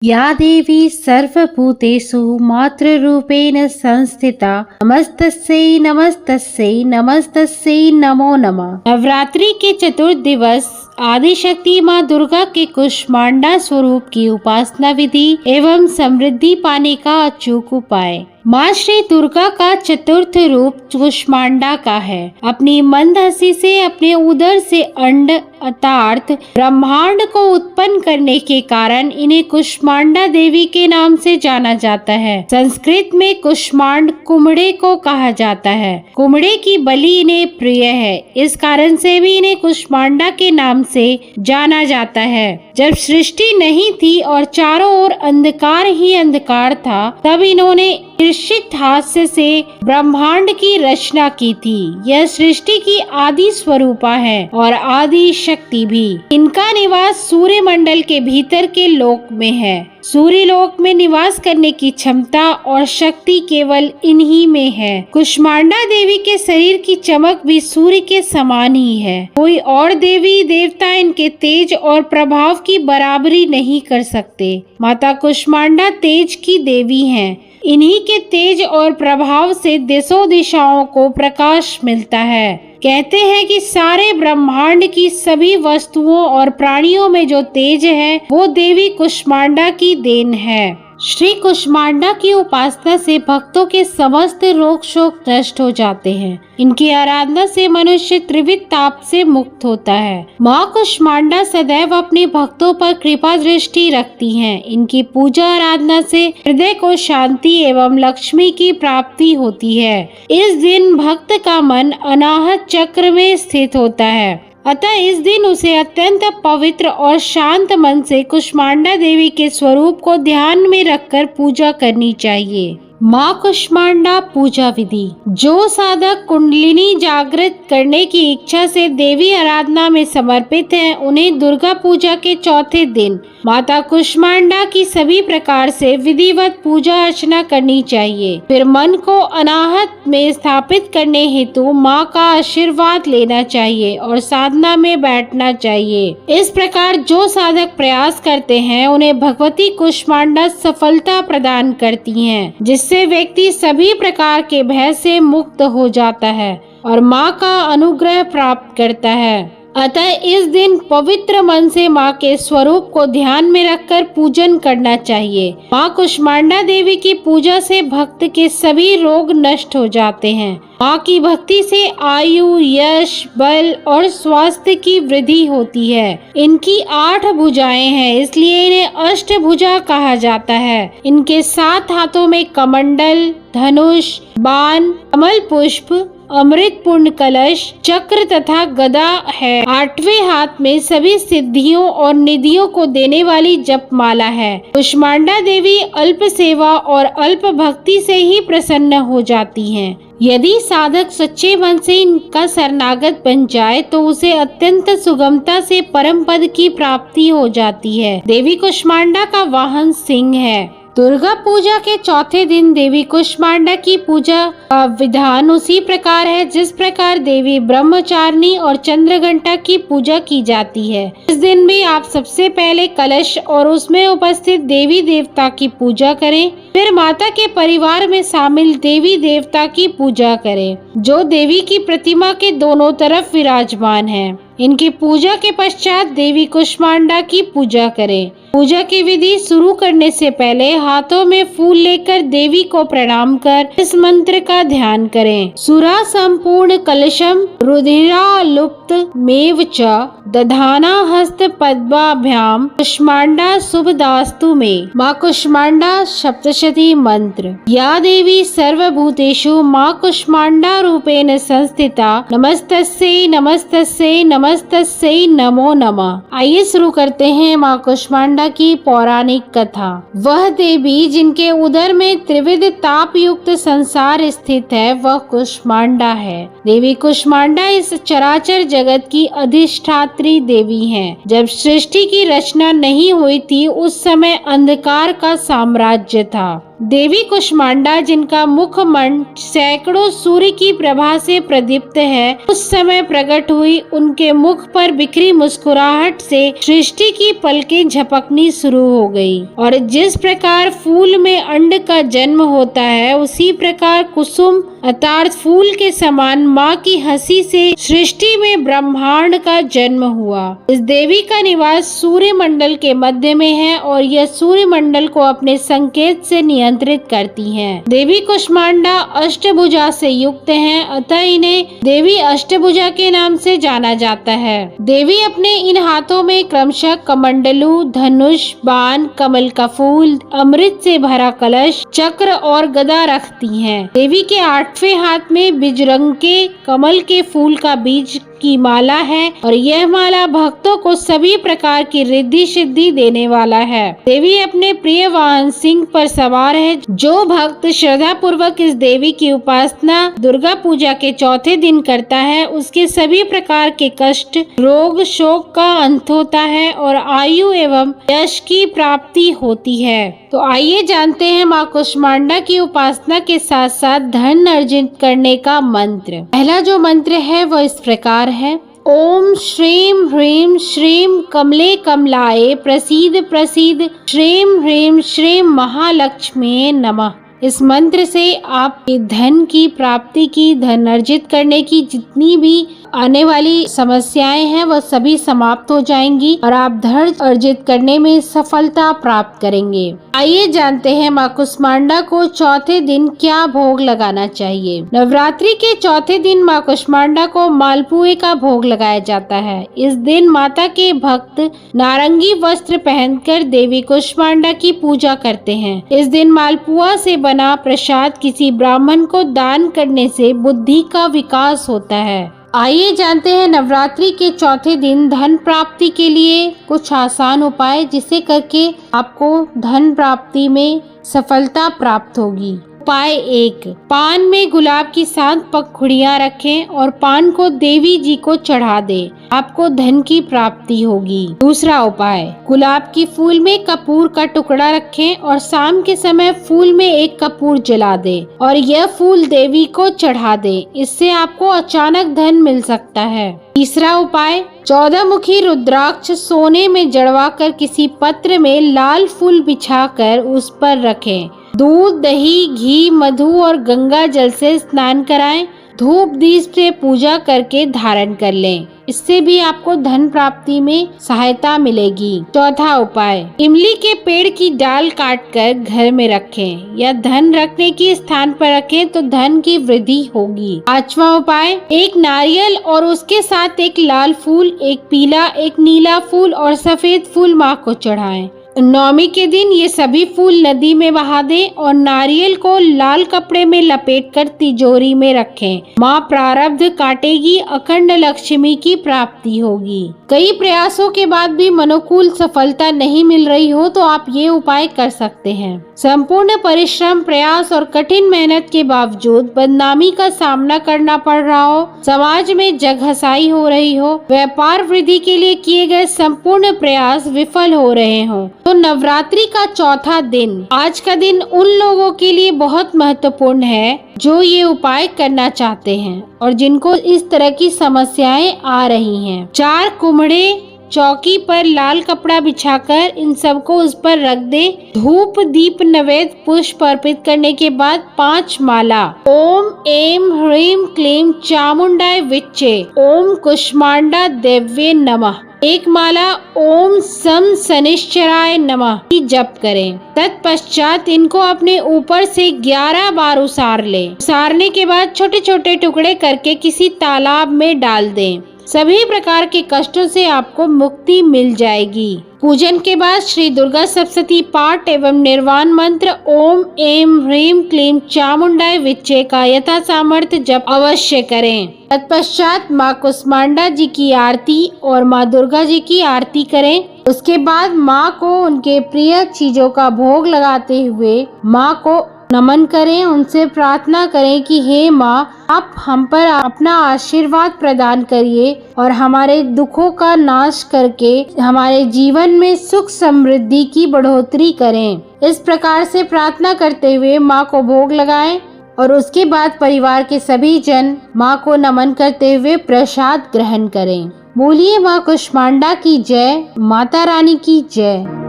या देवी सर्वभूतेषु मातृरूपेण संस्थिता नमस्तस्यै नमस्तस्यै नमस्तस्यै नमो नमः। नवरात्रि के चतुर्थ दिवस आदिशक्ति माँ दुर्गा के कुष्मांडा स्वरूप की उपासना विधि एवं समृद्धि पाने का अचूक उपाय। माँ श्री दुर्गा का चतुर्थ रूप कुष्मांडा का है। अपनी मंद हंसी से अपने उदर से अंड अर्थात ब्रह्मांड को उत्पन्न करने के कारण इन्हें कुष्मांडा देवी के नाम से जाना जाता है। संस्कृत में कुष्मांड कुमड़े को कहा जाता है। कुमड़े की बलि इन्हें प्रिय है, इस कारण से भी इन्हें कुष्मांडा के नाम से जाना जाता है। जब सृष्टि नहीं थी और चारों ओर अंधकार ही अंधकार था, तब इन्होंने ईर्षित हास्य से ब्रह्मांड की रचना की थी। यह सृष्टि की आदि स्वरूपा है और आदि शक्ति भी। इनका निवास सूर्य मंडल के भीतर के लोक में है। सूर्य लोक में निवास करने की क्षमता और शक्ति केवल इन्हीं में है। कुष्मांडा देवी के शरीर की चमक भी सूर्य के समान ही है। कोई और देवी देवता इनके तेज और प्रभाव की बराबरी नहीं कर सकते। माता कुष्मांडा तेज की देवी हैं। इन्हीं के तेज और प्रभाव से दिशों दिशाओं को प्रकाश मिलता है। कहते हैं कि सारे ब्रह्मांड की सभी वस्तुओं और प्राणियों में जो तेज है वो देवी कुष्मांडा की देन है। श्री कुष्मांडा की उपासना से भक्तों के समस्त रोग शोक नष्ट हो जाते हैं। इनकी आराधना से मनुष्य त्रिविध ताप से मुक्त होता है। माँ कुष्मांडा सदैव अपने भक्तों पर कृपा दृष्टि रखती हैं। इनकी पूजा आराधना से हृदय को शांति एवं लक्ष्मी की प्राप्ति होती है। इस दिन भक्त का मन अनाहत चक्र में स्थित होता है, अतः इस दिन उसे अत्यंत पवित्र और शांत मन से कुष्मांडा देवी के स्वरूप को ध्यान में रखकर पूजा करनी चाहिए। माँ कुष्मांडा पूजा विधि। जो साधक कुंडलिनी जागृत करने की इच्छा से देवी आराधना में समर्पित हैं, उन्हें दुर्गा पूजा के चौथे दिन माता कुष्मांडा की सभी प्रकार से विधिवत पूजा अर्चना करनी चाहिए। फिर मन को अनाहत में स्थापित करने हेतु माँ का आशीर्वाद लेना चाहिए और साधना में बैठना चाहिए। इस प्रकार जो साधक प्रयास करते हैं उन्हें भगवती कुष्मांडा सफलता प्रदान करती हैं, जिससे व्यक्ति सभी प्रकार के भय से मुक्त हो जाता है और माँ का अनुग्रह प्राप्त करता है। अतः इस दिन पवित्र मन से माँ के स्वरूप को ध्यान में रखकर पूजन करना चाहिए। माँ कुष्मांडा देवी की पूजा से भक्त के सभी रोग नष्ट हो जाते हैं। माँ की भक्ति से आयु, यश, बल और स्वास्थ्य की वृद्धि होती है। इनकी 8 भुजाएं हैं, इसलिए इन्हें अष्टभुजा कहा जाता है। इनके 7 हाथों में कमंडल, धनुष, बाण, कमल पुष्प, अमृत पूर्ण कलश, चक्र तथा गदा है। 8वें हाथ में सभी सिद्धियों और निधियों को देने वाली जपमाला है। कुष्मांडा देवी अल्प सेवा और अल्प भक्ति से ही प्रसन्न हो जाती हैं। यदि साधक सच्चे मन से इनका शरणागत बन जाए तो उसे अत्यंत सुगमता से परम पद की प्राप्ति हो जाती है। देवी कुष्मांडा का वाहन सिंह है। दुर्गा पूजा के चौथे दिन देवी कुष्मांडा की पूजा का विधान उसी प्रकार है जिस प्रकार देवी ब्रह्मचारिणी और चंद्रघंटा की पूजा की जाती है। इस दिन भी आप सबसे पहले कलश और उसमें उपस्थित देवी देवता की पूजा करें, फिर माता के परिवार में शामिल देवी देवता की पूजा करें, जो देवी की प्रतिमा के दोनों तरफ विराजमान है। इनकी पूजा के पश्चात देवी कुष्मांडा की पूजा करें। पूजा की विधि शुरू करने से पहले हाथों में फूल लेकर देवी को प्रणाम कर इस मंत्र का ध्यान करें। सुरा संपूर्ण कलशम रुधिरा लुप्त मेव च दधाना हस्त पद्माभ्याम कुष्मांडा शुभदास्तु में। माँ कुष्मांडा सप्तशती मंत्र। या देवी सर्वभूतेषु माँ कुष्मांडा रूपेण संस्थिता नमस्तस्यै नमस्तस्यै नमस्तस्यै नमो नमः। आइए शुरू करते हैं माँ कुष्मांडा की पौराणिक कथा। वह देवी जिनके उदर में त्रिविध ताप युक्त संसार स्थित है, वह कुष्मांडा है। देवी कुष्मांडा इस चराचर जगत की अधिष्ठात्री देवी हैं। जब सृष्टि की रचना नहीं हुई थी, उस समय अंधकार का साम्राज्य था। देवी कुष्मांडा, जिनका मुखमंड सैकड़ों सूर्य की प्रभा से प्रदीप्त है, उस समय प्रकट हुई। उनके मुख पर बिखरी मुस्कुराहट से सृष्टि की पलकें झपकनी शुरू हो गई और जिस प्रकार फूल में अंड का जन्म होता है, उसी प्रकार कुसुम अर्थात फूल के समान माँ की हंसी से सृष्टि में ब्रह्मांड का जन्म हुआ। इस देवी का निवास सूर्य मंडल के मध्य में है और यह सूर्य मंडल को अपने संकेत से नियंत्रित करती हैं। देवी कुष्मांडा अष्टभुजा से युक्त हैं, अतः इन्हें देवी अष्टभुजा के नाम से जाना जाता है। देवी अपने इन हाथों में क्रमशः कमंडलू, धनुष, बाण, कमल का फूल, अमृत से भरा कलश, चक्र और गदा रखती हैं। देवी के 8वें हाथ में बिजरंग के कमल के फूल का बीज की माला है और यह माला भक्तों को सभी प्रकार की रिद्धि सिद्धि देने वाला है। देवी अपने प्रिय वाहन सिंह पर सवार है। जो भक्त श्रद्धा पूर्वक इस देवी की उपासना दुर्गा पूजा के चौथे दिन करता है, उसके सभी प्रकार के कष्ट, रोग, शोक का अंत होता है और आयु एवं यश की प्राप्ति होती है। तो आइए जानते हैं माँ कुष्मांडा की उपासना के साथ साथ धन अर्जित करने का मंत्र। पहला जो मंत्र है वह इस प्रकार है। ओम श्रीं ह्रीं श्रीं कमले कमलाए प्रसीद प्रसीद श्रीं ह्रीं श्रीं महालक्ष्मी नमः। इस मंत्र से आप धन की प्राप्ति की, धन अर्जित करने की जितनी भी आने वाली समस्याएं हैं वह सभी समाप्त हो जाएंगी और आप धन अर्जित करने में सफलता प्राप्त करेंगे। आइए जानते हैं माँ कुष्मांडा को चौथे दिन क्या भोग लगाना चाहिए। नवरात्रि के चौथे दिन माँ कुष्मांडा को मालपुए का भोग लगाया जाता है। इस दिन माता के भक्त नारंगी वस्त्र पहनकर देवी कुष्मांडा की पूजा करते हैं। इस दिन मालपुआ से बना प्रसाद किसी ब्राह्मण को दान करने से बुद्धि का विकास होता है। आइए जानते हैं नवरात्रि के चौथे दिन धन प्राप्ति के लिए कुछ आसान उपाय, जिसे करके आपको धन प्राप्ति में सफलता प्राप्त होगी। उपाय 1, पान में गुलाब की 7 पंखुड़ियां रखें और पान को देवी जी को चढ़ा दें, आपको धन की प्राप्ति होगी। दूसरा उपाय, गुलाब की फूल में कपूर का टुकड़ा रखें और शाम के समय फूल में एक कपूर जला दें और यह फूल देवी को चढ़ा दें, इससे आपको अचानक धन मिल सकता है। तीसरा उपाय, 14 मुखी रुद्राक्ष सोने में जड़वा कर किसी पत्र में लाल फूल बिछाकर उस पर रखें। दूध, दही, घी, मधु और गंगा जल से स्नान कराएं। धूप दीप से पूजा करके धारण कर लें, इससे भी आपको धन प्राप्ति में सहायता मिलेगी। चौथा उपाय, इमली के पेड़ की डाल काटकर घर में रखें या धन रखने की स्थान पर रखें तो धन की वृद्धि होगी। पांचवा उपाय, एक नारियल और उसके साथ एक लाल फूल, एक पीला, एक नीला फूल और सफेद फूल माँ को चढ़ाएं। नवमी के दिन ये सभी फूल नदी में बहा दें और नारियल को लाल कपड़े में लपेटकर तिजोरी में रखें। माँ प्रारब्ध काटेगी, अखंड लक्ष्मी की प्राप्ति होगी। कई प्रयासों के बाद भी मनोकूल सफलता नहीं मिल रही हो तो आप ये उपाय कर सकते हैं। संपूर्ण परिश्रम, प्रयास और कठिन मेहनत के बावजूद बदनामी का सामना करना पड़ रहा हो, समाज में जगहसाई हो रही हो, व्यापार वृद्धि के लिए किए गए संपूर्ण प्रयास विफल हो रहे हो, तो नवरात्रि का चौथा दिन, आज का दिन उन लोगों के लिए बहुत महत्वपूर्ण है जो ये उपाय करना चाहते हैं और जिनको इस तरह की समस्याएं आ रही हैं। 4 कुम्हड़े चौकी पर लाल कपड़ा बिछाकर इन सबको उस पर रख दे। धूप, दीप, नैवेद्य, पुष्प अर्पित करने के बाद 5 माला ओम ऐं ह्रीं क्लीं चामुंडाय विच्चे ओम कुष्मांडा देव्ये नमः, एक माला ओम सम शनिश्चराय नमः की जप करें। तत्पश्चात इनको अपने ऊपर से 11 बार उसार लें। उसारने के बाद छोटे छोटे टुकड़े करके किसी तालाब में डाल दें। सभी प्रकार के कष्टों से आपको मुक्ति मिल जाएगी। पूजन के बाद श्री दुर्गा सप्तशती पाठ एवं निर्वाण मंत्र ओम ऐं ह्रीं क्लीं चामुंडाय विच्चे का यथा सामर्थ्य जप अवश्य करें। तत्पश्चात माँ कुष्मांडा जी की आरती और माँ दुर्गा जी की आरती करें। उसके बाद माँ को उनके प्रिय चीजों का भोग लगाते हुए माँ को नमन करें, उनसे प्रार्थना करें कि हे माँ, आप हम पर अपना आशीर्वाद प्रदान करिए और हमारे दुखों का नाश करके हमारे जीवन में सुख समृद्धि की बढ़ोतरी करें। इस प्रकार से प्रार्थना करते हुए माँ को भोग लगाएं और उसके बाद परिवार के सभी जन माँ को नमन करते हुए प्रसाद ग्रहण करें। बोलिए माँ कुष्मांडा की जय, माता रानी की जय।